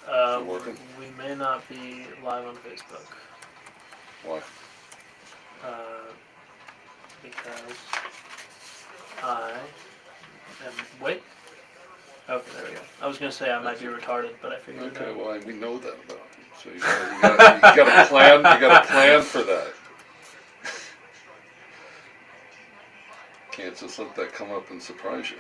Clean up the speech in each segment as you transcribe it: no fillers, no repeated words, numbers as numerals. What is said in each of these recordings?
it working? We may not be live on Facebook. Why? Because I am. Wait. Okay, there we go. I was gonna say I might be retarded, but I figured it Okay, out. well, we know that about you. So you got a plan. You got a plan for that. Can't just let that come up and surprise you.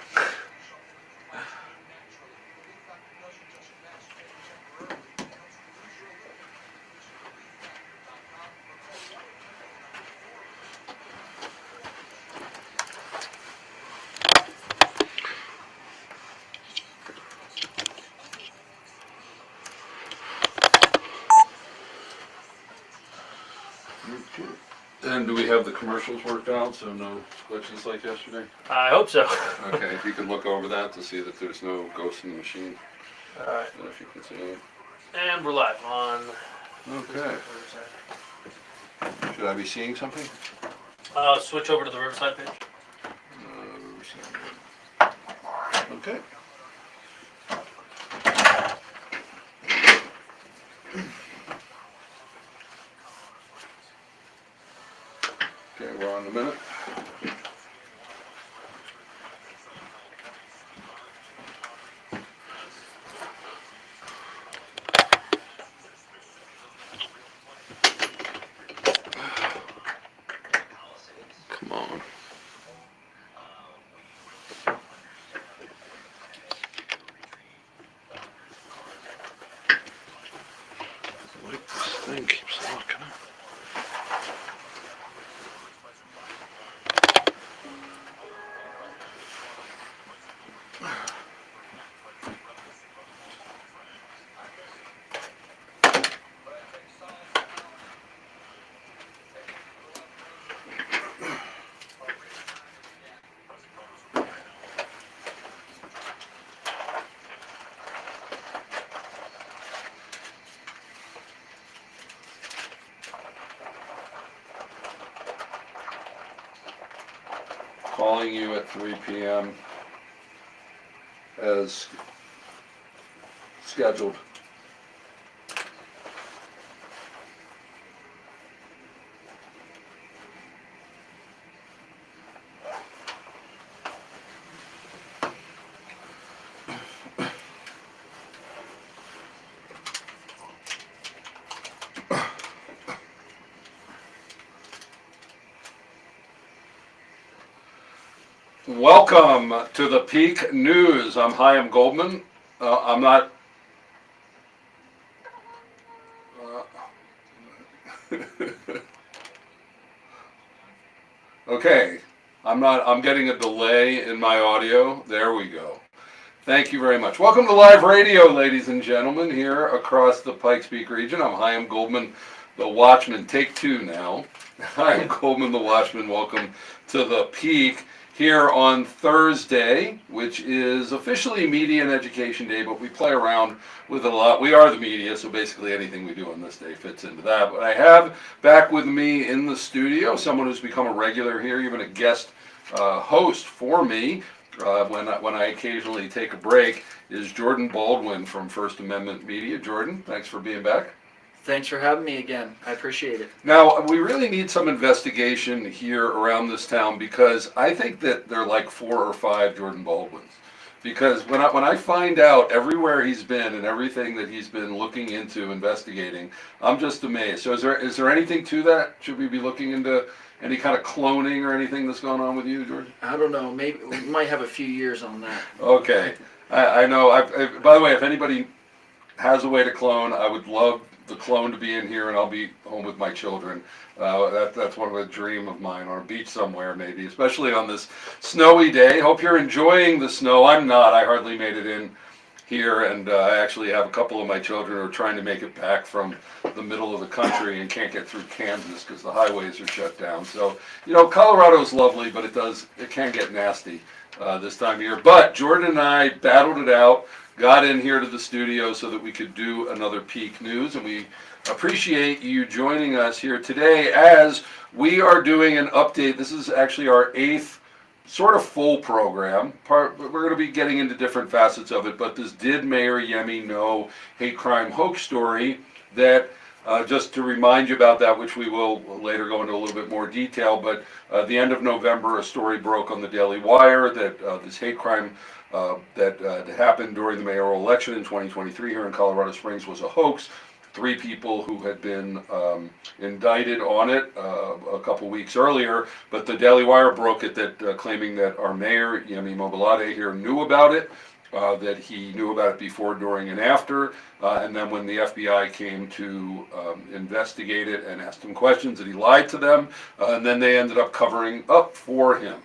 And do we have the commercials worked out, so no glitches like yesterday? I hope so. Okay, if you could look over that to see that there's no ghost in the machine. Alright. And if you can see it. And we're live on. Okay. Should I be seeing something? Switch over to the Riverside page. Okay. Okay, we're on the minute. Come on. Like this thing keeps locking up. Calling you at 3 p.m. as scheduled. Welcome to the Peak News. I'm Chaim Goldman. I'm not. Okay, I'm not. I'm getting a delay in my audio. There we go. Thank you very much. Welcome to live radio, ladies and gentlemen, here across the Pikes Peak region. I'm Chaim Goldman, the Watchman. Take two now. Chaim Goldman, the Watchman. Welcome to the Peak. Here on Thursday, which is officially Media and Education Day, but we play around with it a lot. We are the media, so basically anything we do on this day fits into that. But I have back with me in the studio someone who's become a regular here, even a guest host for me when I occasionally take a break, is Jordan Baldwin from First Amendment Media. Jordan, thanks for being back. Thanks for having me again. I appreciate it. Now, we really need some investigation here around this town because I think that there are like 4 or 5 Jordan Baldwins. Because when I find out everywhere he's been and everything that he's been looking into, investigating, I'm just amazed. So is there anything to that? Should we be looking into any kind of cloning or anything that's going on with you, Jordan? I don't know. Maybe we might have a few years on that. Okay. I know. By the way, if anybody has a way to clone, I would love the clone to be in here and I'll be home with my children. That's one of a dream of mine, on a beach somewhere maybe, especially on this snowy day. Hope you're enjoying the snow. I'm not. I hardly made it in here, and I actually have a couple of my children who are trying to make it back from the middle of the country and can't get through Kansas because the highways are shut down. So, Colorado's lovely, but it can get nasty this time of year. But Jordan and I battled it out, got in here to the studio so that we could do another Peak News, and we appreciate you joining us here today as we are doing an update. This is actually our 8th sort of full program. We're going to be getting into different facets of it, but this Did Mayor Yemi Know Hate Crime Hoax story that, just to remind you about that, which we will later go into a little bit more detail, but at the end of November, a story broke on the Daily Wire that this hate crime that happened during the mayoral election in 2023 here in Colorado Springs was a hoax. 3 people who had been indicted on it a couple weeks earlier, but the Daily Wire broke it that claiming that our mayor, Yemi Mobolade here, knew about it, that he knew about it before, during, and after, and then when the FBI came to investigate it and asked him questions, that he lied to them, and then they ended up covering up for him.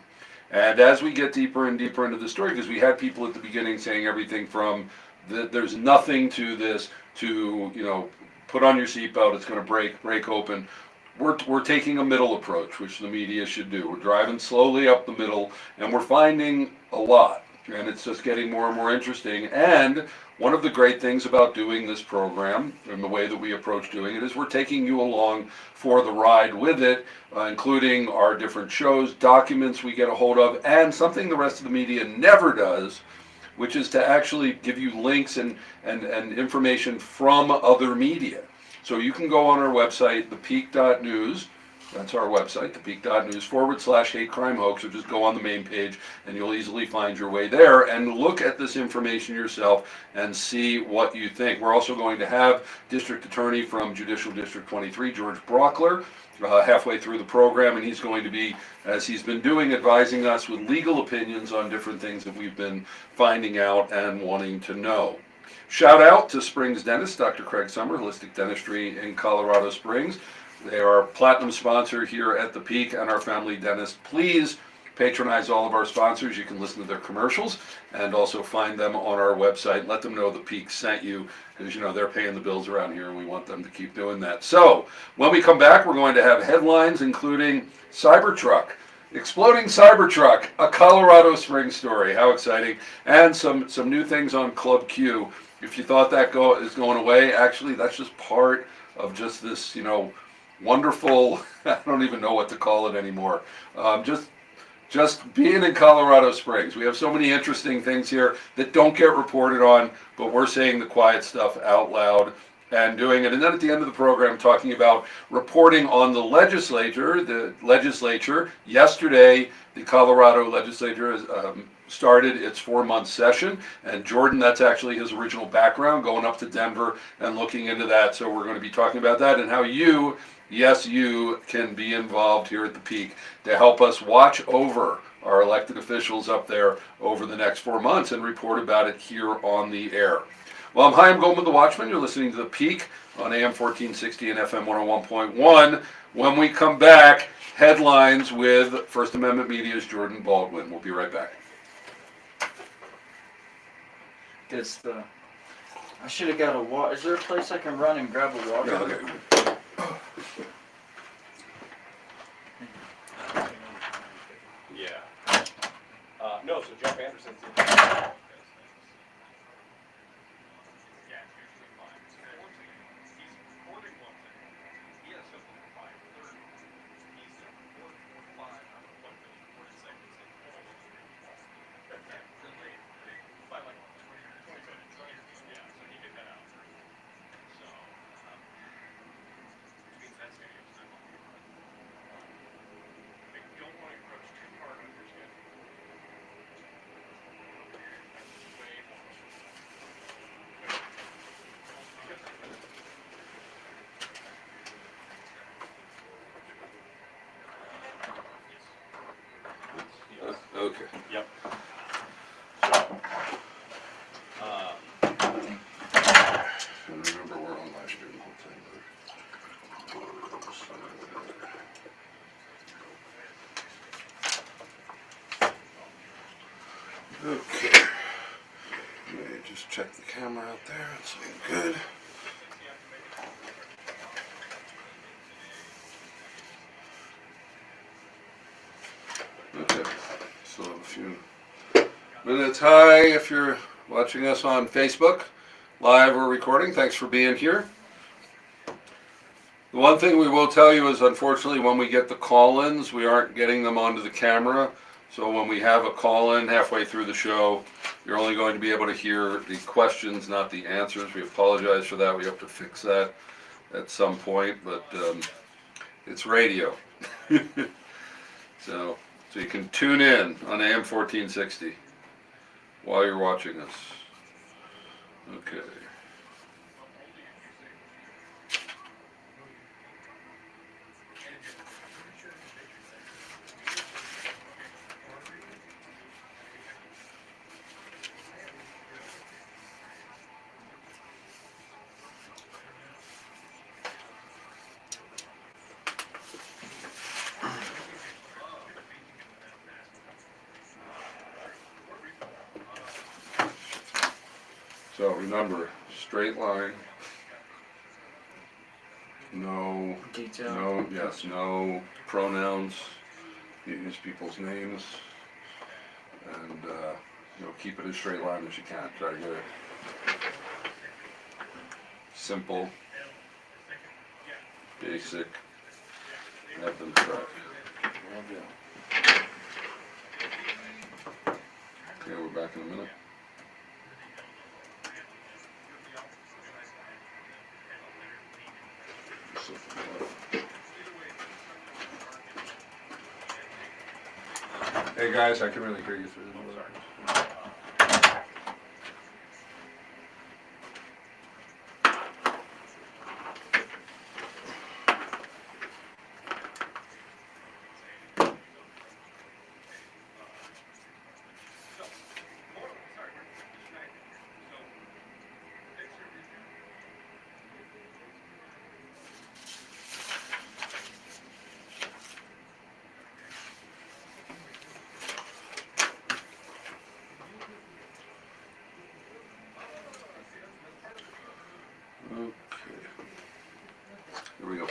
And as we get deeper and deeper into the story, because we had people at the beginning saying everything from there's nothing to this to, you know, put on your seatbelt, it's going to break open. We're taking a middle approach, which the media should do. We're driving slowly up the middle, and we're finding a lot, and it's just getting more and more interesting. And one of the great things about doing this program and the way that we approach doing it is we're taking you along for the ride with it, including our different shows, documents we get a hold of, and something the rest of the media never does, which is to actually give you links and information from other media. So you can go on our website, thepeak.news, that's our website, thepeak.news/hate crime hoax, or just go on the main page and you'll easily find your way there and look at this information yourself and see what you think. We're also going to have District Attorney from Judicial District 23, George Brockler, halfway through the program, and he's going to be, as he's been doing, advising us with legal opinions on different things that we've been finding out and wanting to know. Shout out to Springs Dentist, Dr. Craig Summer, Holistic Dentistry in Colorado Springs. They are a platinum sponsor here at The Peak and our family dentist. Please patronize all of our sponsors. You can listen to their commercials and also find them on our website. Let them know The Peak sent you, because you know they're paying the bills around here and we want them to keep doing that. So when we come back, we're going to have headlines including Cybertruck, exploding Cybertruck, a Colorado Springs story. How exciting. And some new things on Club Q. If you thought that is going away, actually that's just part of just this, you know, wonderful, I don't even know what to call it anymore. Just being in Colorado Springs. We have so many interesting things here that don't get reported on, but we're saying the quiet stuff out loud and doing it. And then at the end of the program, talking about reporting on the legislature. The legislature, yesterday, the Colorado legislature has started its 4-month session. And Jordan, that's actually his original background, going up to Denver and looking into that. So we're going to be talking about that and how you, yes, you can be involved here at The Peak to help us watch over our elected officials up there over the next 4 months and report about it here on the air. Well, I'm Chaim Goldman, the Watchman. You're listening to The Peak on AM 1460 and FM 101.1. When we come back, headlines with First Amendment Media's Jordan Baldwin. We'll be right back. I should have got a water. Is there a place I can run and grab a water? Yeah, okay. Yeah. No, so Jeff Anderson's in. Okay. Yep. I remember we're on last year the whole thing. Okay. Let me just check the camera out there. It's looking good. Okay. Still have a few minutes. Hi, if you're watching us on Facebook, live or recording, thanks for being here. The one thing we will tell you is, unfortunately, when we get the call-ins, we aren't getting them onto the camera So when we have a call-in halfway through the show, you're only going to be able to hear the questions, not the answers. We apologize for that. We have to fix that at some point, but it's radio. So you can tune in on AM 1460 while you're watching us. Okay. So remember, straight line, no Detail. no pronouns, you use people's names, and keep it as straight line as you can. Try to get it simple, basic, have them track. Okay, we're back in a minute. Hey guys, I can really hear you through the noise. Okay. Here we go.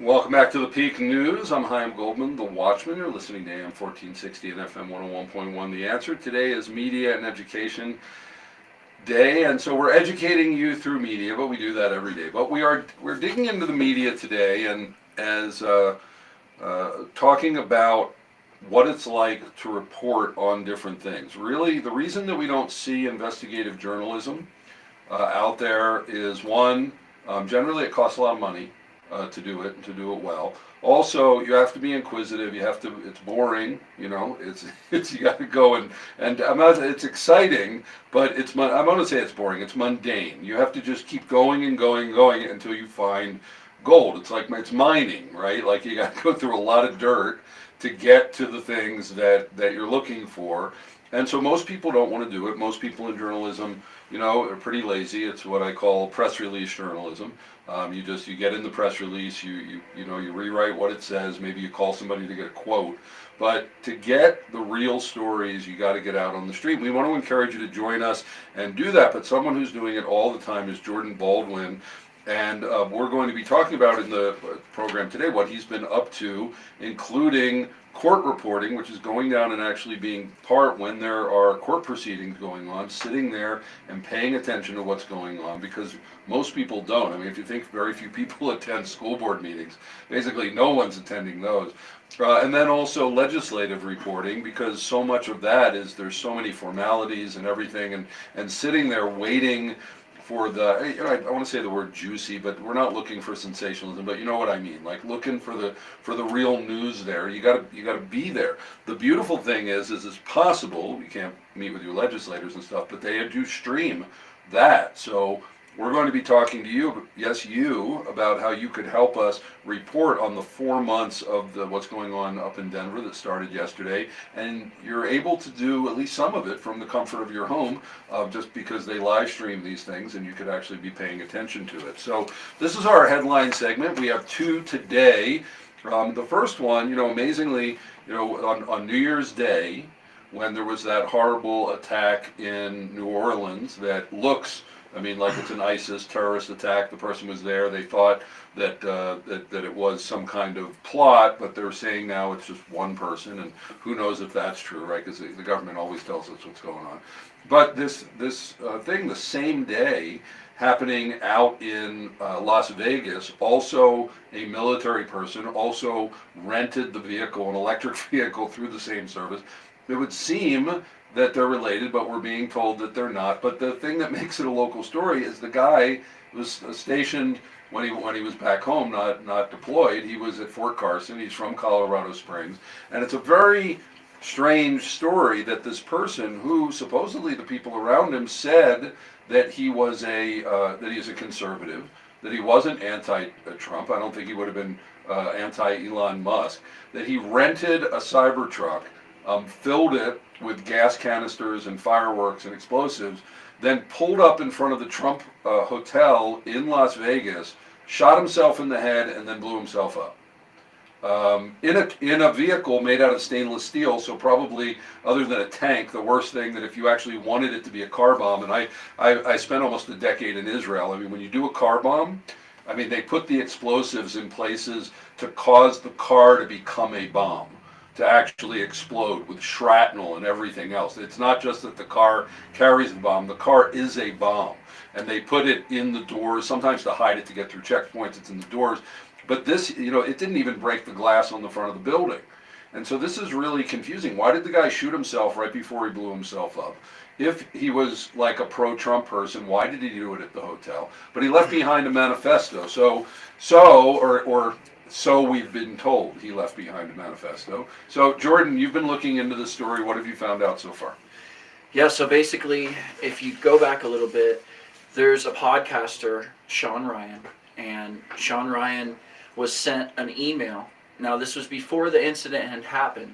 Welcome back to the Peak News. I'm Chaim Goldman, the Watchman. You're listening to AM 1460 and FM 101.1. The Answer. Today is Media and Education Day, and so we're educating you through media, but we do that every day. But we're digging into the media today, and as talking about what it's like to report on different things. Really, the reason that we don't see investigative journalism out there is one, generally it costs a lot of money. To do it and to do it well. Also, you have to be inquisitive. It's boring. You got to go and it's exciting, but I'm going to say it's boring. It's mundane. You have to just keep going and going and going until you find gold. It's mining, right? Like you got to go through a lot of dirt to get to the things that you're looking for. And so most people don't want to do it. Most people in journalism, are pretty lazy. It's what I call press release journalism. You get in the press release, you rewrite what it says, maybe you call somebody to get a quote. But to get the real stories, you got to get out on the street. We want to encourage you to join us and do that. But someone who's doing it all the time is Jordan Baldwin. And we're going to be talking about in the program today what he's been up to, including court reporting, which is going down and actually being part when there are court proceedings going on, sitting there and paying attention to what's going on, because most people don't. I mean, if you think very few people attend school board meetings, basically no one's attending those. And then also legislative reporting, because so much of that is there's so many formalities and everything, and sitting there waiting for I want to say the word juicy, but we're not looking for sensationalism, but you know what I mean, like looking for the real news there. You gotta be there. The beautiful thing is it's possible, you can't meet with your legislators and stuff, but they do stream that. So we're going to be talking to you, about how you could help us report on the 4 months of what's going on up in Denver that started yesterday, and you're able to do at least some of it from the comfort of your home, just because they live stream these things, and you could actually be paying attention to it. So this is our headline segment. We have two today. The first one, amazingly, on New Year's Day, when there was that horrible attack in New Orleans that looks, like it's an ISIS terrorist attack. The person was there. They thought that that it was some kind of plot, but they're saying now it's just one person, and who knows if that's true, right? Because the government always tells us what's going on. But this thing, the same day, happening out in Las Vegas, also a military person also rented the vehicle, an electric vehicle, through the same service. It would seem that they're related, but we're being told that they're not. But the thing that makes it a local story is the guy was stationed when he was back home, not deployed. He was at Fort Carson. He's from Colorado Springs, and it's a very strange story that this person, who supposedly the people around him said that he was that he's a conservative, that he wasn't anti-Trump. I don't think he would have been anti-Elon Musk. That he rented a Cybertruck, filled it with gas canisters and fireworks and explosives, then pulled up in front of the Trump hotel in Las Vegas, shot himself in the head, and then blew himself up. In a vehicle made out of stainless steel, so probably, other than a tank, the worst thing that if you actually wanted it to be a car bomb, and I spent almost a decade in Israel. When you do a car bomb, they put the explosives in places to cause the car to become a bomb, to actually explode with shrapnel and everything else. It's not just that the car carries the bomb, the car is a bomb. And they put it in the doors, sometimes to hide it to get through checkpoints, it's in the doors. But this, it didn't even break the glass on the front of the building. And so this is really confusing. Why did the guy shoot himself right before he blew himself up? If he was like a pro-Trump person, why did he do it at the hotel? But he left behind a manifesto. So we've been told he left behind a manifesto. So Jordan, you've been looking into this story. What have you found out so far? Yeah, so basically, if you go back a little bit, there's a podcaster, Sean Ryan, and Sean Ryan was sent an email. Now, this was before the incident had happened,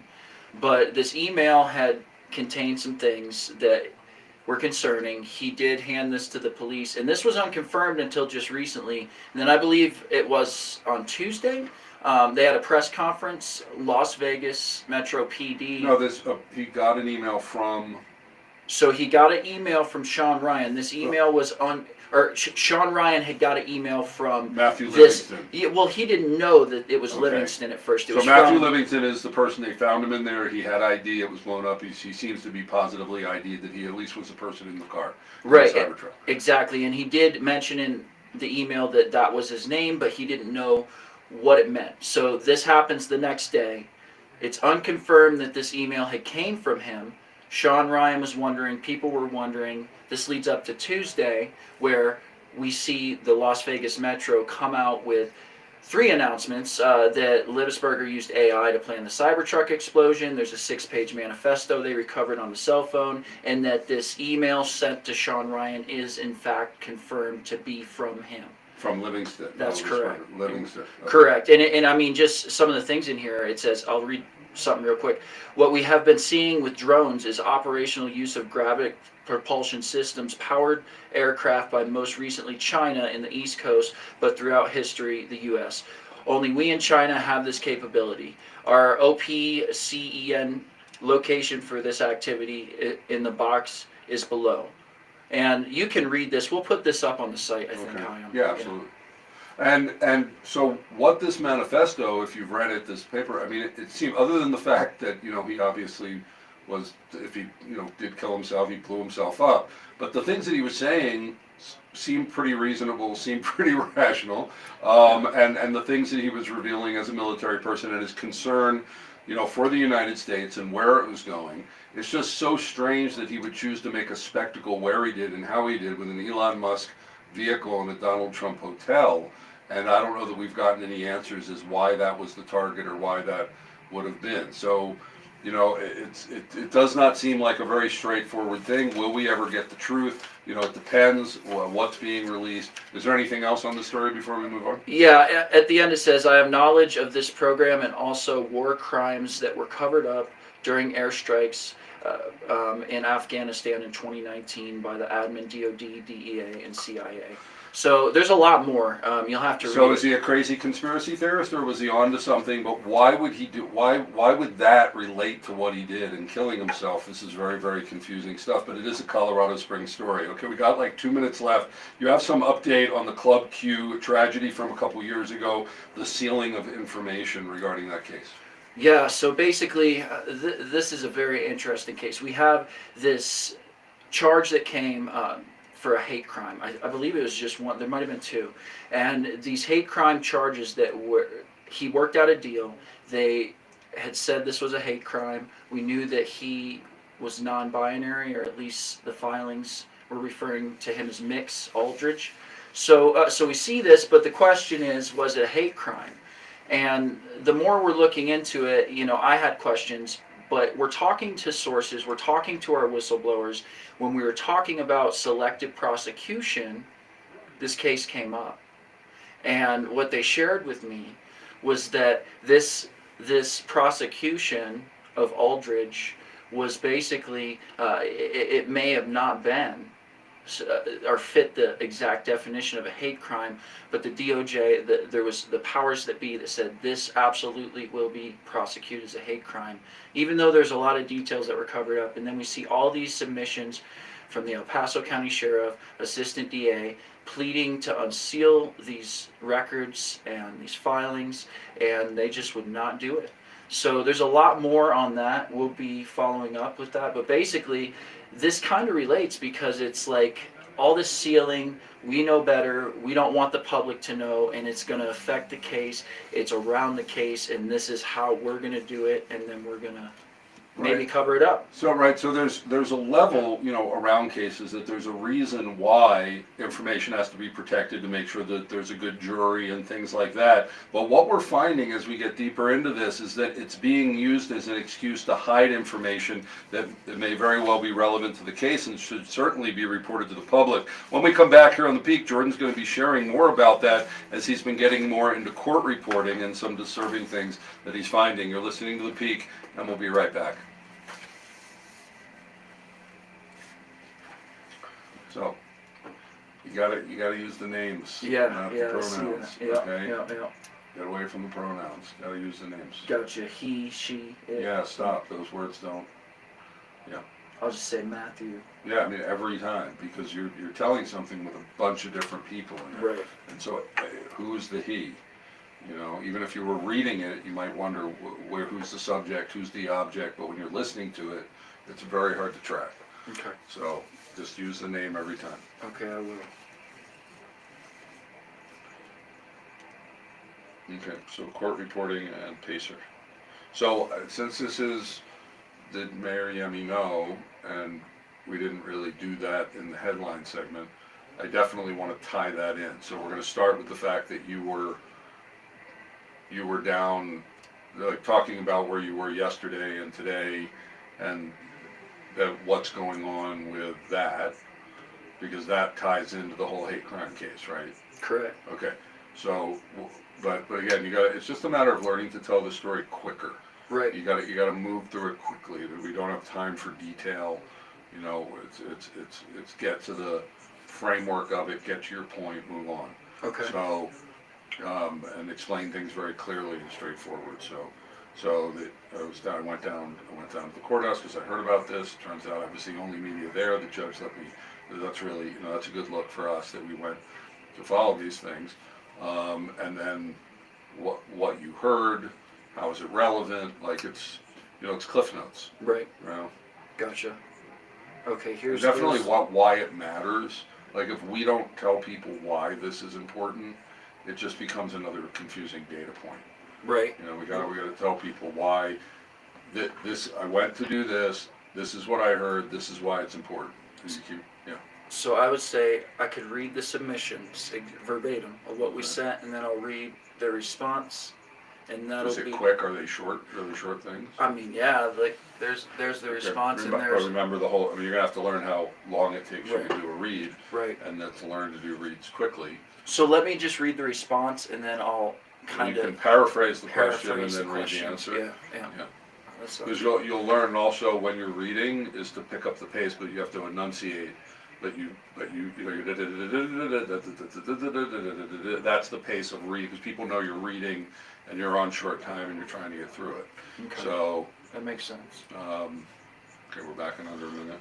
but this email had contained some things that were concerning. He did hand this to the police, and this was unconfirmed until just recently. And then I believe it was on Tuesday. They had a press conference, Las Vegas Metro PD. No, he got an email from... So he got an email from Sean Ryan. This email was on... Sean Ryan had got an email from Matthew Livingston. Well, he didn't know that it was Okay. Livingston at first. So Matthew Livingston is the person, they found him in there. He had ID. It was blown up. He seems to be positively ID'd that he at least was the person in the car. Right. The Cybertruck. Exactly. And he did mention in the email that was his name, but he didn't know what it meant. So this happens the next day. It's unconfirmed that this email had came from him. Sean Ryan was wondering, people were wondering. This leads up to Tuesday, where we see the Las Vegas Metro come out with 3 announcements that Livisberger used AI to plan the Cybertruck explosion. There's a 6-page manifesto they recovered on the cell phone, and that this email sent to Sean Ryan is in fact confirmed to be from him. From Livingston. That's correct. Livingston. Okay. Correct. And just some of the things in here, it says, I'll read something real quick. What we have been seeing with drones is operational use of gravity propulsion systems powered aircraft by most recently China in the East Coast, but throughout history the U.S. Only we in China have this capability. Our OPCEN location for this activity in the box is below. And you can read this. We'll put this up on the site, I think. Okay. Hyam. Yeah, absolutely. And so what this manifesto, if you've read it, this paper, it seemed, other than the fact that, he obviously was, if he, did kill himself, he blew himself up. But the things that he was saying seemed pretty reasonable, seemed pretty rational. And the things that he was revealing as a military person and his concern, for the United States and where it was going. It's just so strange that he would choose to make a spectacle where he did and how he did with an Elon Musk vehicle in a Donald Trump hotel. And I don't know that we've gotten any answers as why that was the target or why that would have been. So, it does not seem like a very straightforward thing. Will we ever get the truth? It depends what's being released. Is there anything else on the story before we move on? Yeah, at the end it says, I have knowledge of this program and also war crimes that were covered up during airstrikes in Afghanistan in 2019 by the admin DOD, DEA, and CIA. So there's a lot more. You'll have to read. So is he a crazy conspiracy theorist, or was he onto something? But why would he do? Why would that relate to what he did in killing himself? This is very, very confusing stuff. But it is a Colorado Springs story. Okay, we got like 2 minutes left. You have some update on the Club Q tragedy from a couple years ago, the sealing of information regarding that case. Yeah, so basically, this is a very interesting case. We have this charge that came for a hate crime. I believe it was just one. There might have been two. And these hate crime charges he worked out a deal. They had said this was a hate crime. We knew that he was non-binary, or at least the filings were referring to him as Mix Aldridge. So we see this, but the question is, was it a hate crime? And the more we're looking into it, I had questions, but we're talking to sources, we're talking to our whistleblowers. When we were talking about selective prosecution, this case came up. And what they shared with me was that this prosecution of Aldridge was basically, it may have not been or fit the exact definition of a hate crime, but the DOJ, there was the powers that be that said this absolutely will be prosecuted as a hate crime, even though there's a lot of details that were covered up. And then we see all these submissions from the El Paso County Sheriff, Assistant DA, pleading to unseal these records and these filings, and they just would not do it. So there's a lot more on that. We'll be following up with that, but basically this kind of relates because it's like all this sealing, we know better, we don't want the public to know, and it's going to affect the case, it's around the case, and this is how we're going to do it, and then we're going to maybe cover it up. So there's a level, around cases that there's a reason why information has to be protected to make sure that there's a good jury and things like that. But what we're finding as we get deeper into this is that it's being used as an excuse to hide information that may very well be relevant to the case and should certainly be reported to the public. When we come back here on The Peak, Jordan's going to be sharing more about that as he's been getting more into court reporting and some disturbing things that he's finding. You're listening to The Peak, and we'll be right back. So, you gotta use the names, not the pronouns. Okay? Yeah. Get away from the pronouns. Gotta use the names. Gotcha. He, she, it. Yeah, stop. Those words don't. I'll just say Matthew. Yeah, I mean every time, because you're telling something with a bunch of different people in it. Right. And so, who's the he? Even if you were reading it, you might wonder who's the subject, who's the object. But when you're listening to it, it's very hard to track. Okay. So just use the name every time. Okay, I will. Okay, so court reporting and PACER. So since this is, did Mayor Yemi know, and we didn't really do that in the headline segment, I definitely want to tie that in. So we're going to start with the fact that you were down, like, talking about where you were yesterday and today, and what's going on with that, because that ties into the whole hate crime case, right? Correct. Okay, so, but again, it's just a matter of learning to tell the story quicker. Right. You gotta move through it quickly. We don't have time for detail. It's get to the framework of it, get to your point, move on. Okay. So, and explain things very clearly and straightforward. So that I went down to the courthouse because I heard about this. Turns out I was the only media there. The judge let me. That's really, that's a good look for us that we went to follow these things. And then what you heard, how is it relevant? Like it's Cliff Notes. Right. Gotcha. Okay, here's definitely why it matters. Like if we don't tell people why this is important, it just becomes another confusing data point. Right. We gotta tell people why this. I went to do this. This is what I heard. This is why it's important. So I would say I could read the submissions verbatim of what we sent, and then I'll read the response, and that'll be. Is it quick? Are they short? Really short things? I mean, yeah. Like there's the response, and there's. Remember the whole. I mean, you're gonna have to learn how long it takes you to do a read. Right. And then to learn to do reads quickly. So let me just read the response, and then I'll kind You of can paraphrase the question and then read the answer. Yeah. Because you'll learn also when you're reading is to pick up the pace, but you have to enunciate but you that's the pace of read, because people know you're reading and you're on short time and you're trying to get through it. Okay. So, That makes sense. okay, we're back in under a minute.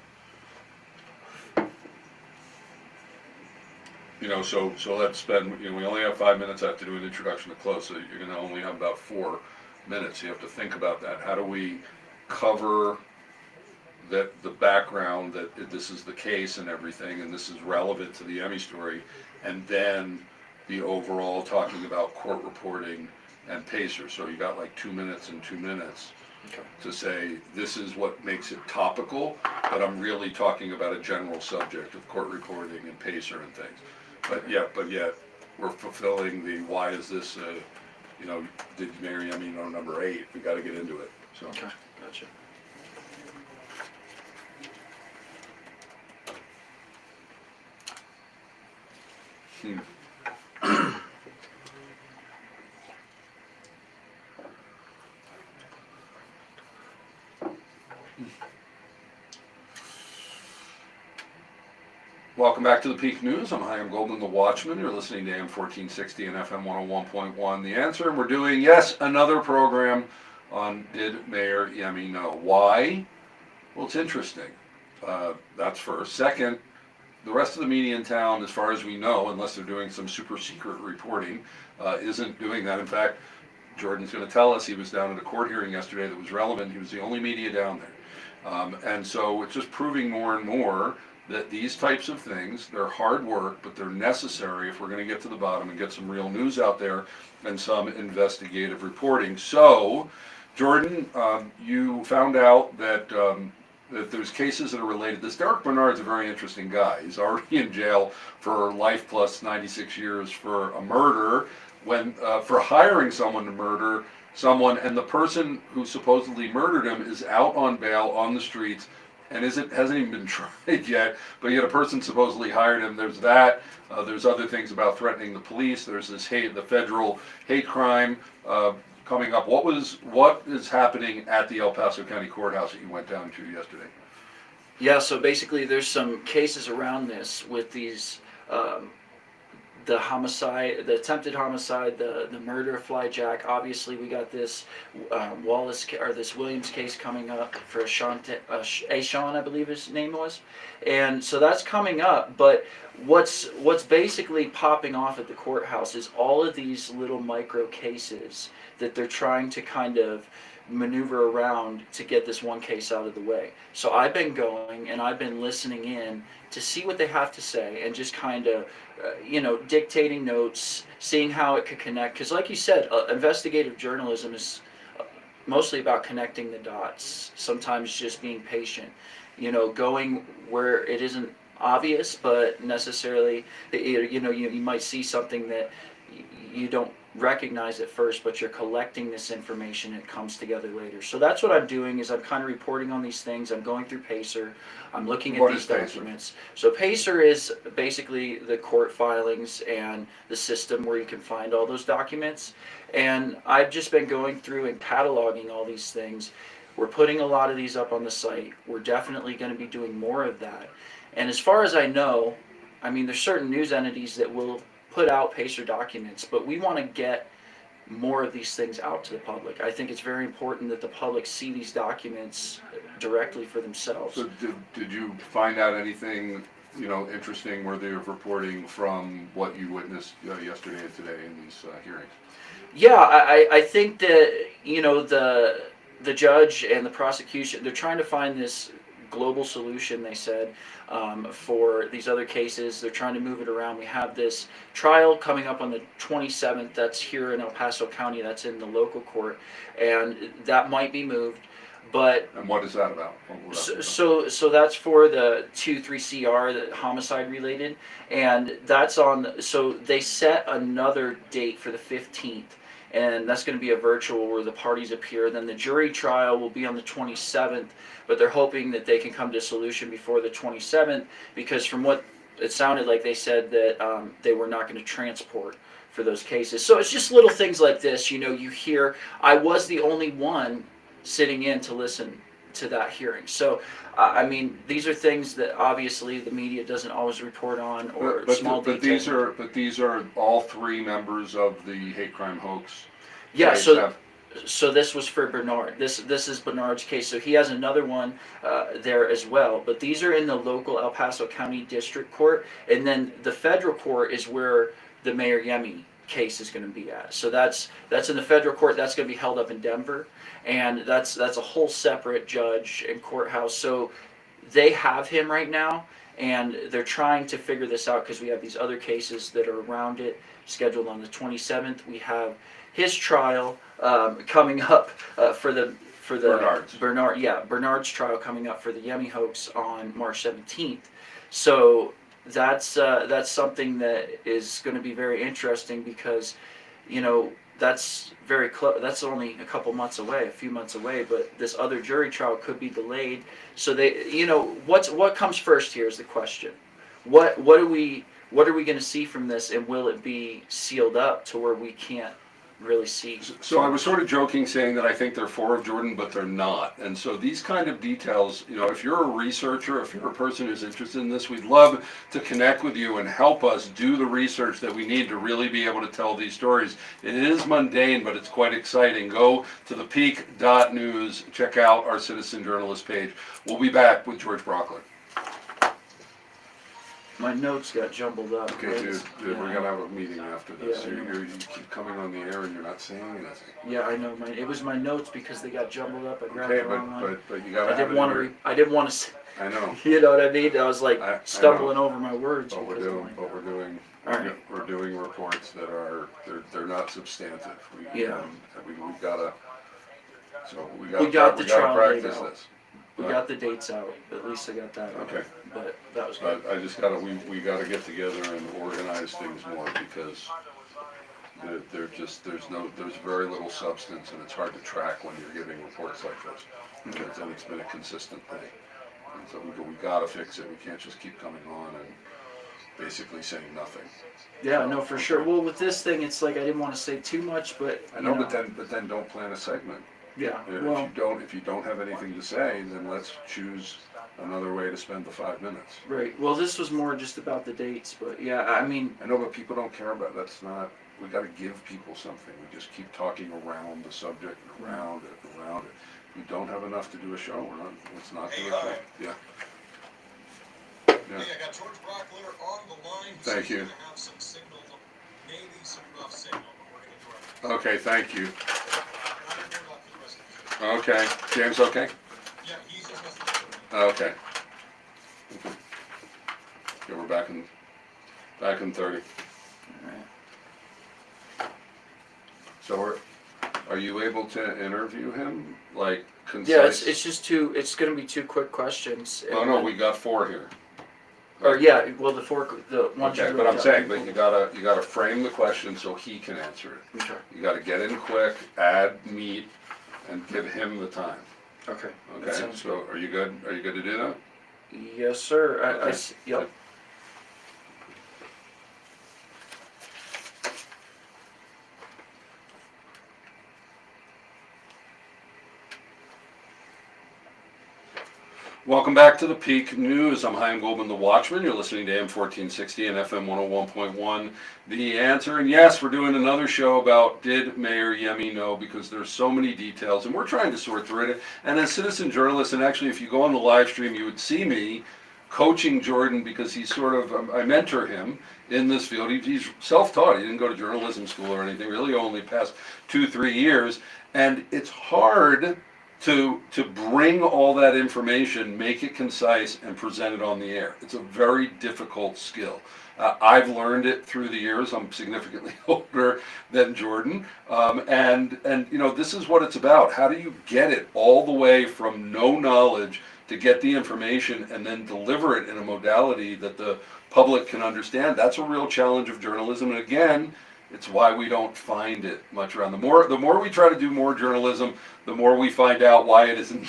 So let's spend, we only have 5 minutes. I have to do an introduction to close, so you're gonna only have about 4 minutes. You have to think about that. How do we cover that, the background that this is the case and everything, and this is relevant to the Emmy story, and then the overall talking about court reporting and Pacer. So you got like 2 minutes and 2 minutes Okay. to say this is what makes it topical, but I'm really talking about a general subject of court reporting and Pacer and things. But yet we're fulfilling the why is this, did you marry Emmy number 8? We got to get into it. So. Okay. Gotcha. Welcome back to the Peak News. I'm Chaim Goldman, the Watchman. You're listening to AM 1460 and FM 101.1. The Answer. And we're doing, yes, another program on Did Mayor Yemi Know? Why? Well, it's interesting. That's first. Second, the rest of the media in town, as far as we know, unless they're doing some super secret reporting, isn't doing that. In fact, Jordan's going to tell us he was down at a court hearing yesterday that was relevant. He was the only media down there. And so it's just proving more and more that these types of things, they're hard work, but they're necessary if we're going to get to the bottom and get some real news out there and some investigative reporting. So, Jordan, you found out that that there's cases that are related. This Derek Bernard's a very interesting guy. He's already in jail for life plus 96 years for a murder, when for hiring someone to murder someone, and the person who supposedly murdered him is out on bail on the streets and hasn't even been tried yet, but yet a person supposedly hired him. There's that. There's other things about threatening the police. There's this the federal hate crime coming up. What is happening at the El Paso County Courthouse that you went down to yesterday? Yeah, so basically there's some cases around this with these, the homicide, the attempted homicide, the murder of Fly Jack. Obviously we got this this Williams case coming up for Ashawn, I believe his name was. And so that's coming up, but what's basically popping off at the courthouse is all of these little micro cases that they're trying to kind of maneuver around to get this one case out of the way. So I've been going and I've been listening in to see what they have to say and just kind of, dictating notes, seeing how it could connect. Because like you said, investigative journalism is mostly about connecting the dots, sometimes just being patient, going where it isn't obvious, but necessarily, you might see something that you don't recognize at first, but you're collecting this information and it comes together later. So that's what I'm doing, is I'm kind of reporting on these things. I'm going through Pacer. I'm looking at these documents. So Pacer is basically the court filings and the system where you can find all those documents. And I've just been going through and cataloging all these things. We're putting a lot of these up on the site. We're definitely going to be doing more of that. And as far as I know, there's certain news entities that will put out Pacer documents, but we want to get more of these things out to the public. I think it's very important that the public see these documents directly for themselves. So did you find out anything, interesting, worthy of reporting from what you witnessed yesterday and today in these hearings? Yeah, I think that, the judge and the prosecution, they're trying to find this global solution, they said, for these other cases. They're trying to move it around. We have this trial coming up on the 27th. That's here in El Paso County. That's in the local court, and that might be moved. But and what is that about? So that's for the 2-3 CR, the homicide related, and that's on. So they set another date for the 15th. And that's going to be a virtual where the parties appear. Then the jury trial will be on the 27th, but they're hoping that they can come to a solution before the 27th, because from what it sounded like, they said that they were not going to transport for those cases. So it's just little things like this. You hear, I was the only one sitting in to listen to that hearing. So, I mean, these are things that obviously the media doesn't always report on, or small But details. these are all three members of the hate crime hoax. Yeah, case so have- so this was for Bernard. This is Bernard's case. So he has another one there as well. But these are in the local El Paso County District Court, and then the federal court is where the Mayor Yemi case is going to be at. So that's in the federal court. That's going to be held up in Denver, and that's a whole separate judge and courthouse. So they have him right now, and they're trying to figure this out because we have these other cases that are around it scheduled on the 27th. We have his trial coming up for the Bernard's trial coming up for the Yemi hoax on March 17th. So that's something that is going to be very interesting because, you know, that's very close. That's only a couple months away, a few months away. But this other jury trial could be delayed. So they, you know, what comes first here is the question. What are we going to see from this, and will it be sealed up to where we can't really see? So I was sort of joking saying that I think they're for of Jordan, but they're not. And so these kind of details, you know, if you're a researcher, if you're a person who's interested in this, we'd love to connect with you and help us do the research that we need to really be able to tell these stories. It is mundane, but it's quite exciting. Go to thepeak.news, check out our citizen journalist page. We'll be back with George Brockler. My notes got jumbled up. Okay, right? dude, we're gonna have a meeting after this. Yeah, I know. You keep coming on the air and you're not saying anything. Yeah, I know. It was my notes because they got jumbled up. I grabbed Okay, the wrong one. but you gotta I have didn't it want in to. your- I didn't want to. I know, You know what I mean? I was like I stumbling over my words. but because of my- All right. we're doing reports that are, they're not substantive. Yeah. We've gotta, so we got gotta the trial date practice out. this. We got the dates out. At least I got that. out. Okay. But that was good. But I just gotta, we gotta get together and organize things more because there's very little substance and it's hard to track when you're giving reports like this. And it's been a consistent thing. And so we gotta fix it. We can't just keep coming on and basically saying nothing. Yeah, no, for sure. Well, with this thing, it's like I didn't want to say too much, but I know, but then don't plan a segment. yeah. If you don't have anything to say, then let's choose another way to spend the 5 minutes. Right. Well, this was more just about the dates, but yeah, I mean, I know, but people don't care about that's not. We got to give people something. We just keep talking around the subject and around it. If we don't have enough to do a show, let's not do a show. Yeah. Hey, I got George Brockler on the line. He Thank said you. he's gonna have some signal, maybe some rough signal, but we're gonna do our Okay. Thank you. best. Not gonna worry about the rest of it. Okay. James. Okay. Yeah, he's just listening. Okay. Okay. We're back in 30. So are you able to interview him like concise? yeah, it's just two. It's gonna be two quick questions. Oh no, we got 4 here. Or yeah, well the one. Okay, but I'm saying, but you gotta frame the question so he can answer it. Okay. You gotta get in quick, add meat, and give him the time. Okay. That Okay, sounds so are you good? Are you good to do that? Yes, sir. Okay. Yep. Welcome back to the Peak News. I'm Chaim Goldman, the Watchman. You're listening to AM 1460 and FM 101.1. The Answer. And yes, we're doing another show about did Mayor Yemi know, because there's so many details and we're trying to sort through it. And as citizen journalists, and actually if you go on the live stream, you would see me coaching Jordan because he's sort of, I mentor him in this field. He's self-taught. He didn't go to journalism school or anything, really only past 2-3 years. And it's hard to bring all that information, make it concise, and present it on the air. It's a very difficult skill. I've learned it through the years. I'm significantly older than Jordan, and you know, this is what it's about. How do you get it all the way from no knowledge to get the information and then deliver it in a modality that the public can understand? That's a real challenge of journalism, and again, it's why we don't find it much around. The more we try to do more journalism, the more we find out why it isn't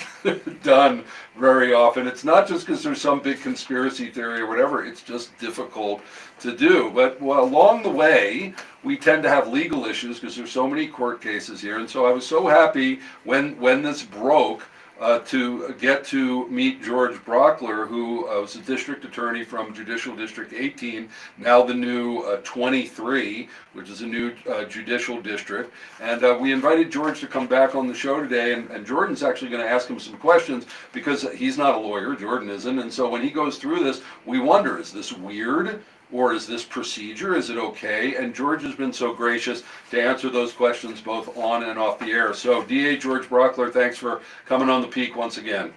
done very often. It's not just because there's some big conspiracy theory or whatever, it's just difficult to do. But along the way, we tend to have legal issues because there's so many court cases here. And so I was so happy when this broke to get to meet George Brockler, who was a district attorney from Judicial District 18, now the new 23, which is a new judicial district. And we invited George to come back on the show today, and Jordan's actually going to ask him some questions because he's not a lawyer, Jordan isn't, and so when he goes through this, we wonder, is this weird? Or is this procedure? Is it okay? And George has been so gracious to answer those questions both on and off the air. So DA George Brockler, thanks for coming on the Peak once again.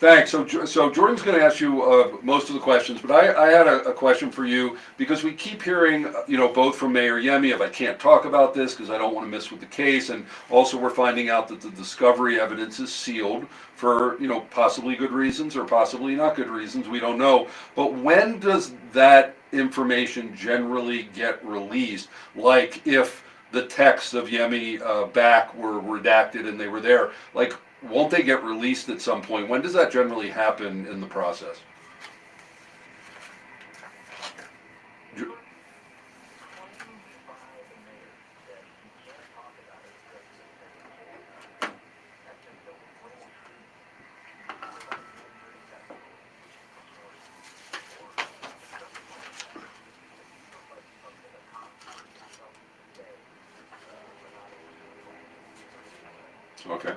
Thanks. So Jordan's going to ask you most of the questions, but I had a question for you because we keep hearing, both from Mayor Yemi of I can't talk about this because I don't want to mess with the case, and also we're finding out that the discovery evidence is sealed for, possibly good reasons or possibly not good reasons. We don't know. But when does that information generally get released? Like if the texts of Yemi back were redacted and they were there, like, won't they get released at some point? When does that generally happen in the process? Okay.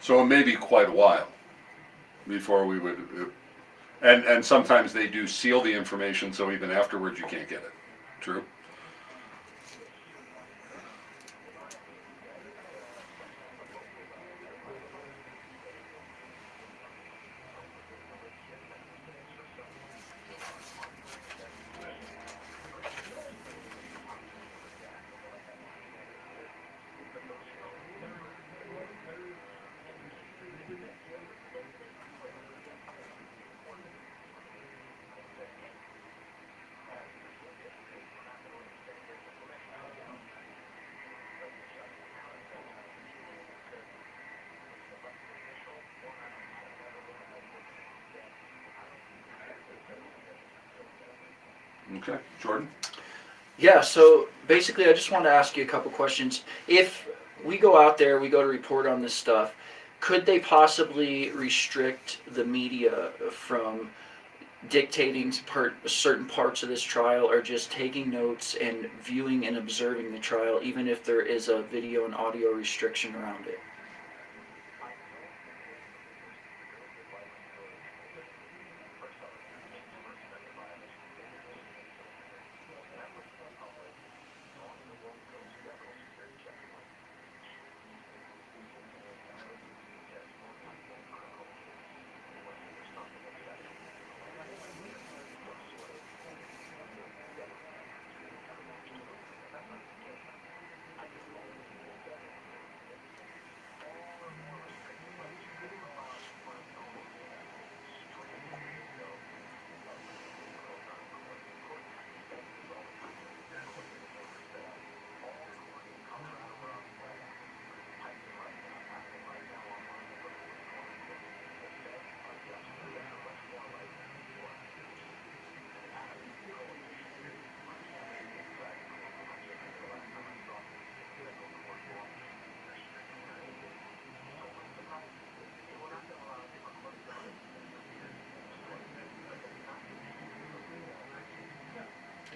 So it may be quite a while before we would, and sometimes they do seal the information, so even afterwards you can't get it. True? Okay, Jordan? Yeah, so basically I just wanted to ask you a couple questions. If we go out there, we go to report on this stuff, could they possibly restrict the media from dictating certain parts of this trial, or just taking notes and viewing and observing the trial, even if there is a video and audio restriction around it?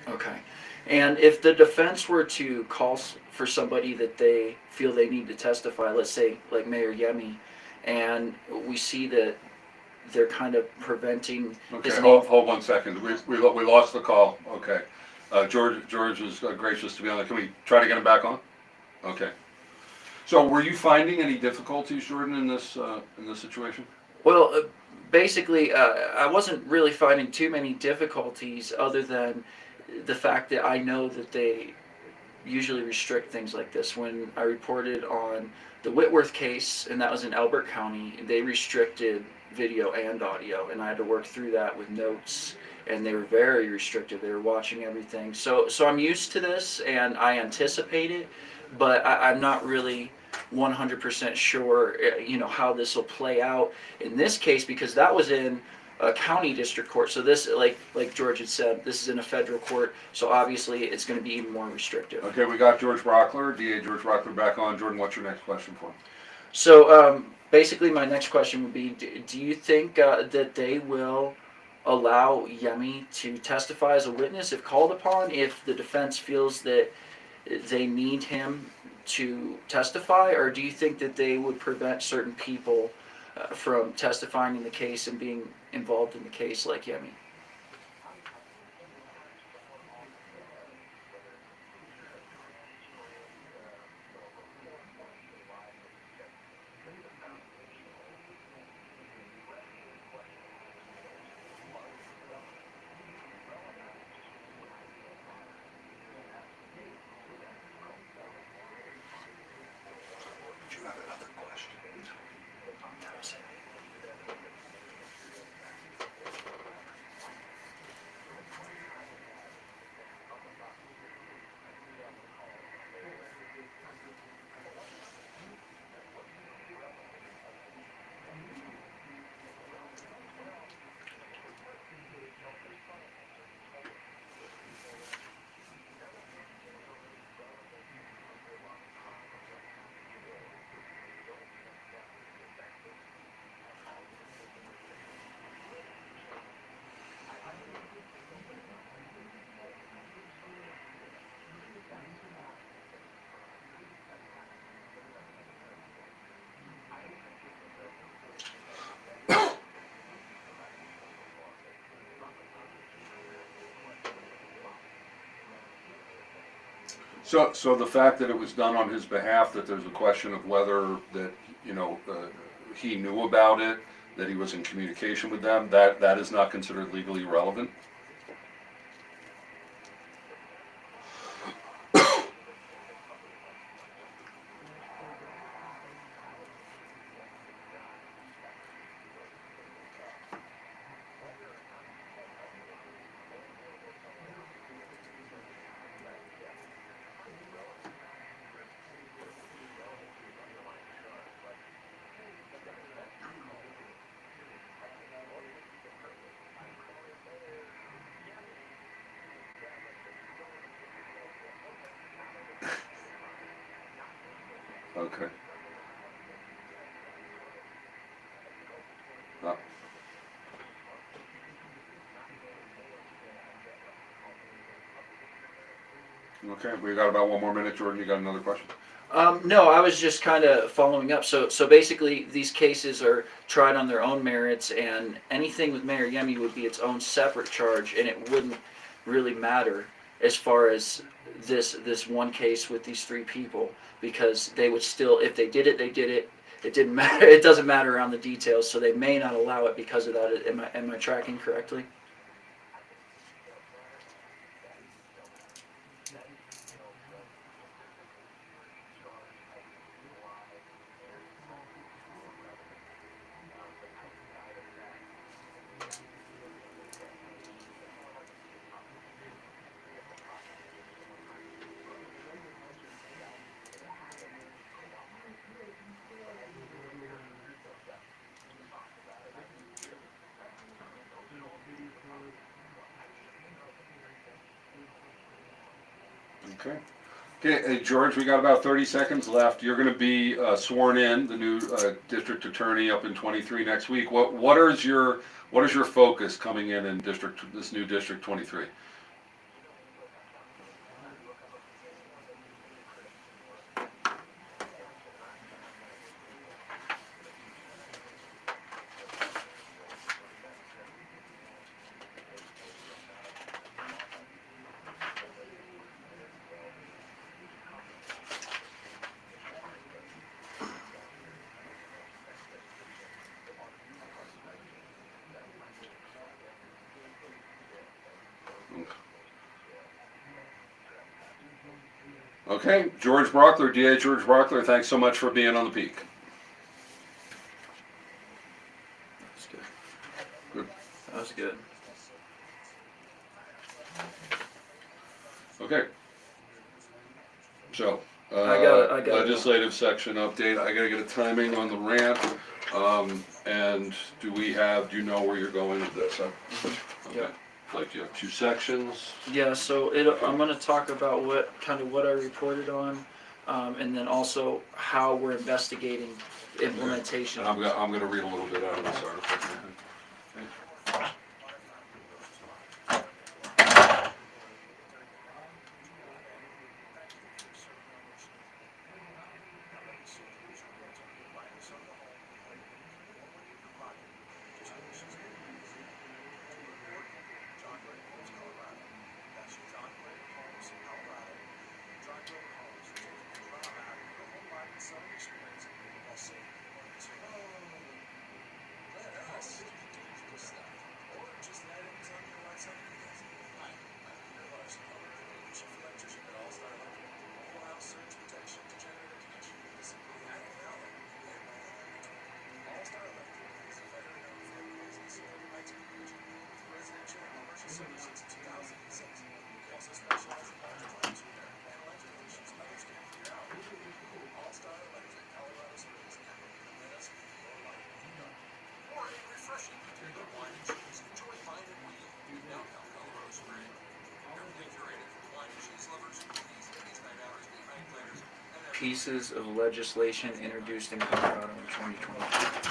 Okay. And if the defense were to call for somebody that they feel they need to testify, let's say like Mayor Yemi, and we see that they're kind of preventing Okay, his hold, name. hold 1 second. We lost the call. Okay. George was gracious to be on. Can we try to get him back on? Okay. So were you finding any difficulties, Jordan, in this situation? Well, basically, I wasn't really finding too many difficulties other than the fact that I know that they usually restrict things like this. When I reported on the Whitworth case, and that was in Elbert County, they restricted video and audio, and I had to work through that with notes, and they were very restrictive. They were watching everything. So I'm used to this, and I anticipate it, but I'm not really 100% sure, how this will play out in this case, because that was in a county district court. So this, like George had said, this is in a federal court. So obviously, it's going to be even more restrictive. Okay, we got George Brockler, DA George Brockler, back on. Jordan, what's your next question for him? So basically, my next question would be: do you think that they will allow Yemi to testify as a witness if called upon, if the defense feels that they need him to testify, or do you think that they would prevent certain people from testifying in the case and being involved in the case like Yemi? Do you have another question? So the fact that it was done on his behalf, that there's a question of whether that, he knew about it, that he was in communication with them, that is not considered legally relevant? Okay. Okay, we got about 1 more minute. Jordan, you got another question? No, I was just kind of following up. So basically, these cases are tried on their own merits, and anything with Mayor Yemi would be its own separate charge, and it wouldn't really matter as far as this one case with these 3 people, because they would still, if they did it, they did it. It didn't matter. It doesn't matter around the details, so they may not allow it because of that. Am I tracking correctly? Okay. Okay, hey, George, we got about 30 seconds left. You're going to be sworn in, the new district attorney up in 23 next week. What is your focus coming in this new district 23? Okay, George Brockler, DA George Brockler, thanks so much for being on the Peak. That's good. Good. That was good. Okay. So, I got it. legislative section update. I gotta get a timing on the rant. And do you know where you're going with this? Okay. Yeah. Like you have two sections. Yeah, so I'm going to talk about what I reported on, and then also how we're investigating implementation. And I'm gonna read a little bit out of this article. Pieces of legislation introduced in Colorado in 2022.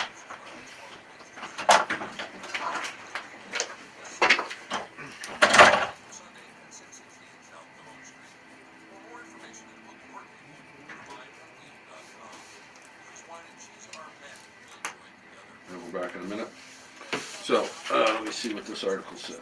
And we're back in a minute. So, let me see what this article says.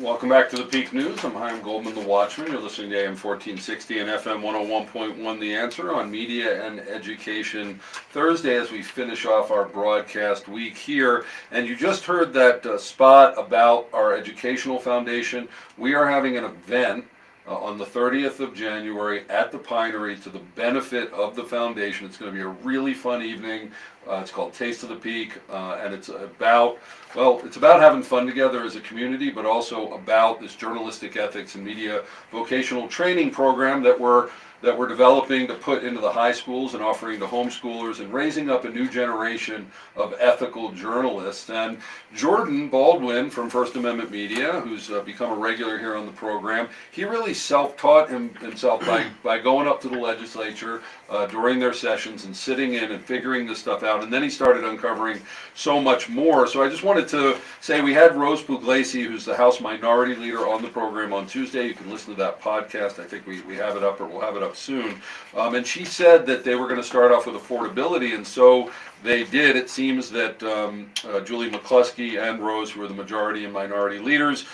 Welcome back to the Peak News. I'm Chaim Goldman, the Watchman. You're listening to AM 1460 and FM 101.1 The Answer on Media and Education Thursday as we finish off our broadcast week here. And you just heard that spot about our educational foundation. We are having an event on the 30th of January at the Pinery to the benefit of the foundation. It's going to be a really fun evening. It's called Taste of the Peak, and it's about having fun together as a community, but also about this journalistic ethics and media vocational training program that we're developing to put into the high schools and offering to homeschoolers and raising up a new generation of ethical journalists. And Jordan Baldwin from First Amendment Media, who's become a regular here on the program, he really self-taught himself by going up to the legislature during their sessions and sitting in and figuring this stuff out. And then he started uncovering so much more. So I just wanted to say we had Rose Puglisi, who's the House Minority Leader, on the program on Tuesday. You can listen to that podcast. I think we have it up, or we'll have it up soon. And she said that they were going to start off with affordability, and so they did. It seems that Julie McCluskey and Rose, who are the majority and minority leaders,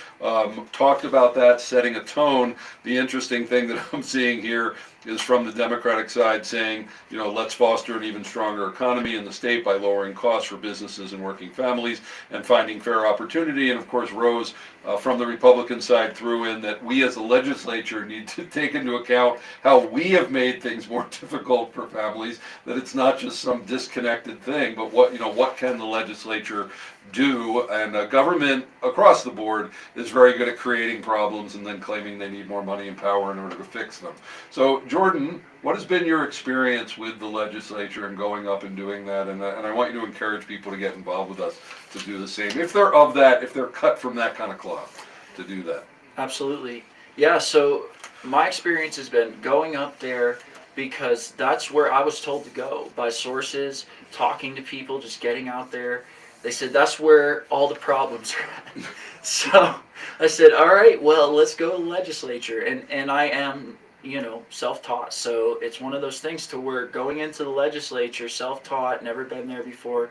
talked about that, setting a tone. The interesting thing that I'm seeing here is from the Democratic side saying, let's foster an even stronger economy in the state by lowering costs for businesses and working families and finding fair opportunity. And of course, Rose from the Republican side threw in that we as a legislature need to take into account how we have made things more difficult for families, that it's not just some disconnected thing, but what can the legislature do? And government across the board is very good at creating problems and then claiming they need more money and power in order to fix them. So Jordan, what has been your experience with the legislature and going up and doing that? And I want you to encourage people to get involved with us to do the same, if they're cut from that kind of cloth, to do that. Absolutely. Yeah, so my experience has been going up there because that's where I was told to go by sources, talking to people, just getting out there. They said that's where all the problems are at. So I said, all right, well, let's go to the legislature. And I am, self-taught. So it's one of those things to where going into the legislature, self-taught, never been there before,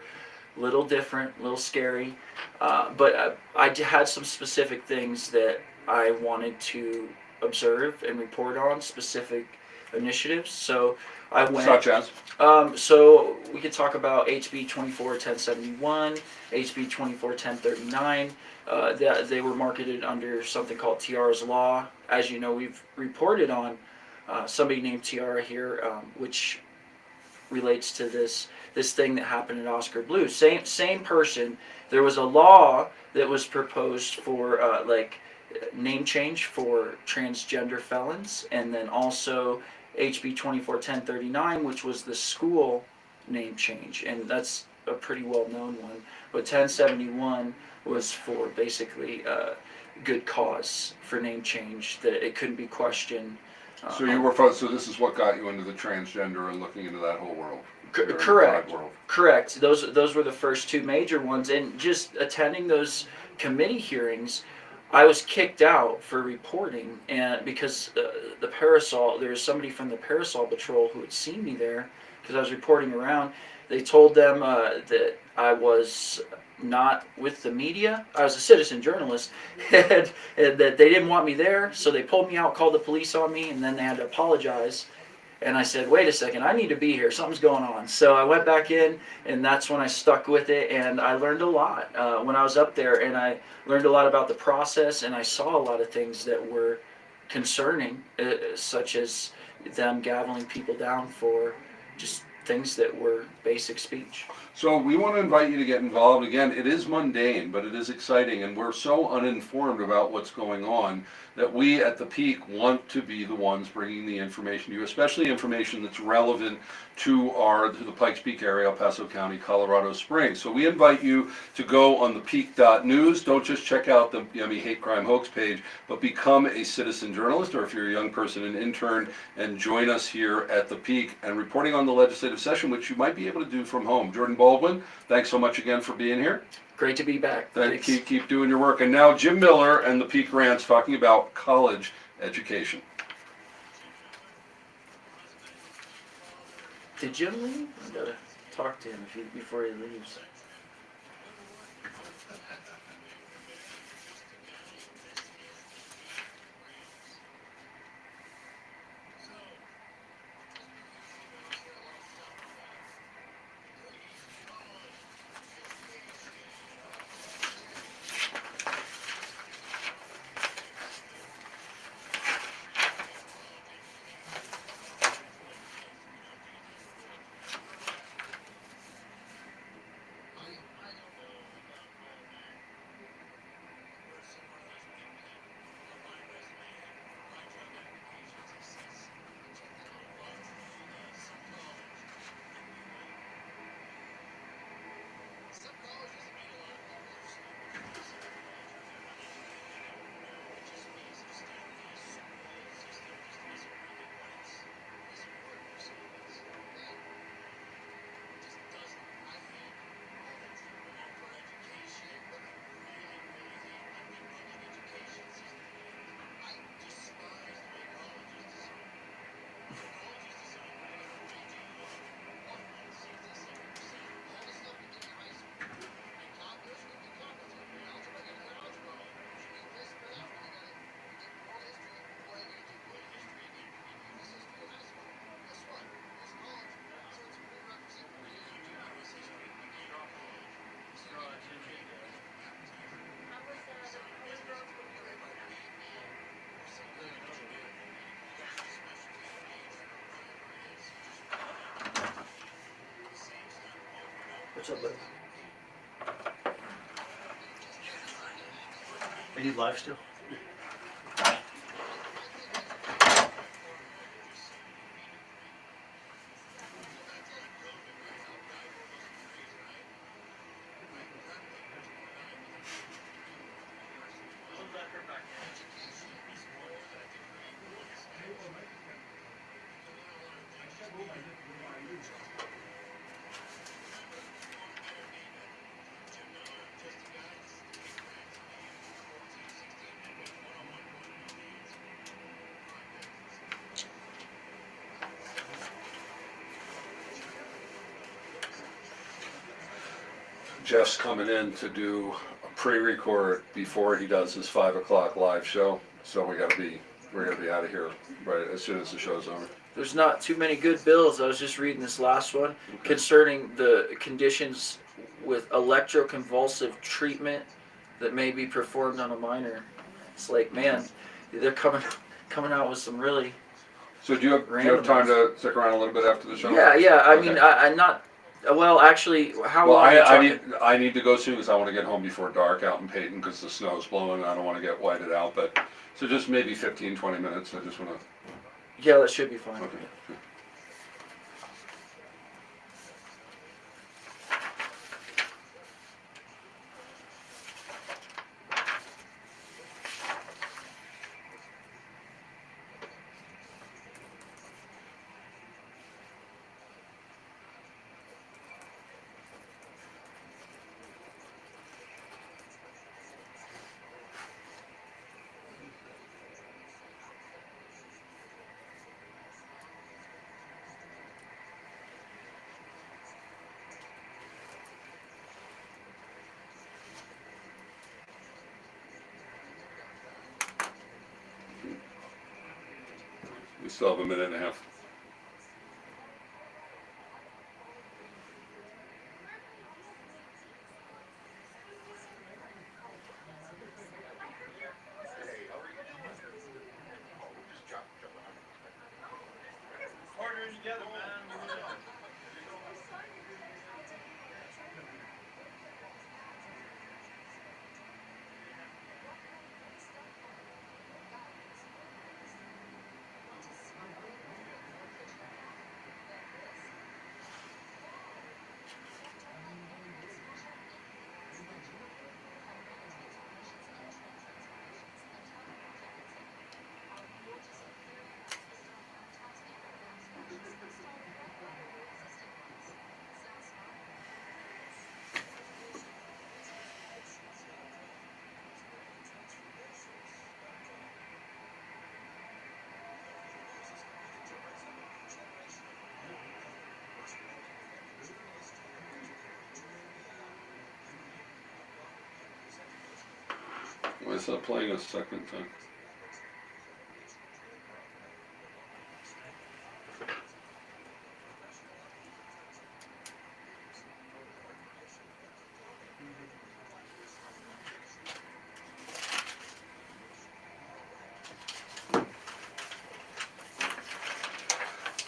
little different, little scary, but I had some specific things that I wanted to observe and report on, specific initiatives. So I went. Such as? So we could talk about HB 241071, HB 241039. They were marketed under something called Tiara's Law. As you know, we've reported on somebody named Tiara here, which relates to this thing that happened at Oscar Blue. Same person. There was a law that was proposed for name change for transgender felons, and then also HB 241039, which was the school name change, and that's a pretty well-known one. But 1071 was for basically good cause for name change, that it couldn't be questioned. So this is what got you into the transgender and looking into that whole world. Correct. Correct. Those were the first two major ones, and just attending those committee hearings, I was kicked out for reporting, and because the Parasol, there was somebody from the Parasol Patrol who had seen me there because I was reporting around. They told them that I was not with the media. I was a citizen journalist, and that they didn't want me there, so they pulled me out, called the police on me, and then they had to apologize. And I said, wait a second, I need to be here. Something's going on. So I went back in, and that's when I stuck with it, and I learned a lot when I was up there, and I learned a lot about the process, and I saw a lot of things that were concerning, such as them gaveling people down for just things that were basic speech. So we want to invite you to get involved. Again, it is mundane, but it is exciting, and we're so uninformed about what's going on that we at the Peak want to be the ones bringing the information to you, especially information that's relevant to the Pikes Peak area, El Paso County, Colorado Springs. So we invite you to go on the peak.news. Don't just check out the Yummy Hate Crime Hoax page, but become a citizen journalist, or if you're a young person, an intern, and join us here at the Peak and reporting on the legislative session, which you might be able to do from home. Jordan Baldwin, thanks so much again for being here. Great to be back. Thanks. Keep doing your work. And now Jim Miller and the Peak Rants talking about college education. Did Jim leave? I gotta talk to him before he leaves. What's up, bud? Are you live still? Jeff's coming in to do a pre-record before he does his 5 o'clock live show, so we're gonna be out of here right as soon as the show's over. There's not too many good bills. I was just reading this last one concerning the conditions with electroconvulsive treatment that may be performed on a minor. It's like, man, they're coming out with some really. So do you have time to stick around a little bit after the show? Yeah. I Okay. mean, I'm not. Well, actually, how Well, long? are you talking? I need to go soon because I want to get home before dark out in Peyton because the snow's blowing. I don't want to get whited out, but so just maybe 15, 20 minutes. I just want to. Yeah, that should be fine. Okay. We still have a minute and a half. Partners together, man. Why is that playing a second time?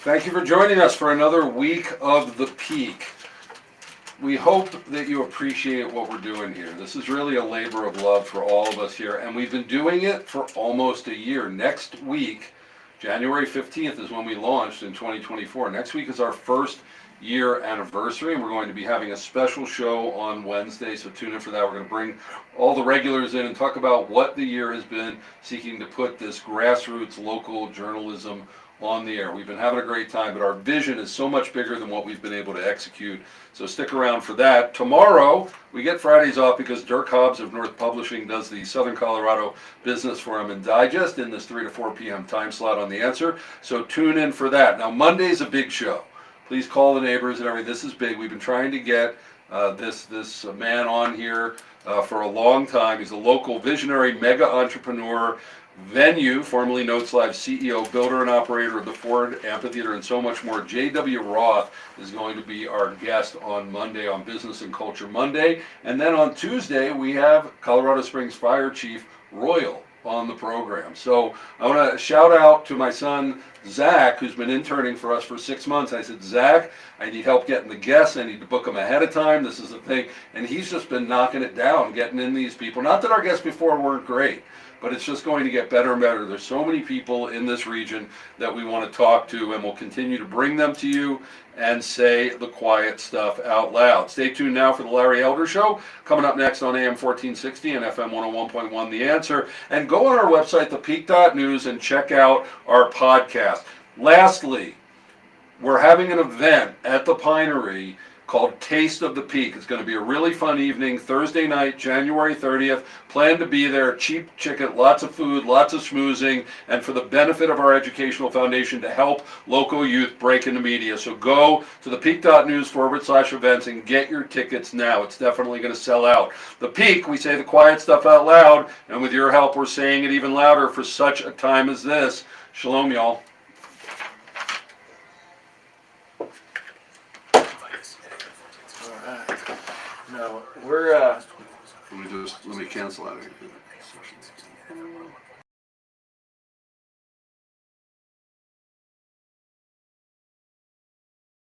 Thank you for joining us for another week of The Peak. We hope that you appreciate what we're doing here. This is really a labor of love for all of us here, and we've been doing it for almost a year. Next week, January 15th, is when we launched in 2024. Next week is our first year anniversary, and we're going to be having a special show on Wednesday, so tune in for that. We're going to bring all the regulars in and talk about what the year has been, seeking to put this grassroots local journalism on the air. We've been having a great time, but our vision is so much bigger than what we've been able to execute. So stick around for that. Tomorrow, we get Fridays off because Dirk Hobbs of North Publishing does the Southern Colorado Business Forum and Digest in this 3 to 4 p.m. time slot on The Answer. So tune in for that. Now, Monday's a big show. Please call the neighbors and everything. This is big. We've been trying to get this man on here for a long time. He's a local visionary mega entrepreneur, Venue, formerly Notes Live CEO, builder and operator of the Ford Amphitheater, and so much more. J.W. Roth is going to be our guest on Monday on Business and Culture Monday. And then on Tuesday, we have Colorado Springs Fire Chief Royal on the program. So I want to shout out to my son, Zach, who's been interning for us for 6 months. I said, Zach, I need help getting the guests. I need to book them ahead of time. This is the thing. And he's just been knocking it down, getting in these people. Not that our guests before weren't great, but it's just going to get better and better. There's so many people in this region that we want to talk to, and we'll continue to bring them to you and say the quiet stuff out loud. Stay tuned now for the Larry Elder Show, coming up next on AM 1460 and FM 101.1 The Answer. And go on our website, thepeak.news, and check out our podcast. Lastly, we're having an event at the Pinery called Taste of the Peak. It's going to be a really fun evening, Thursday night, January 30th. Plan to be there, cheap chicken, lots of food, lots of schmoozing, and for the benefit of our educational foundation to help local youth break into media. So go to thepeak.news/events and get your tickets now. It's definitely going to sell out. The Peak, we say the quiet stuff out loud, and with your help, we're saying it even louder for such a time as this. Shalom, y'all. Alright. No, we're Let me cancel out of here.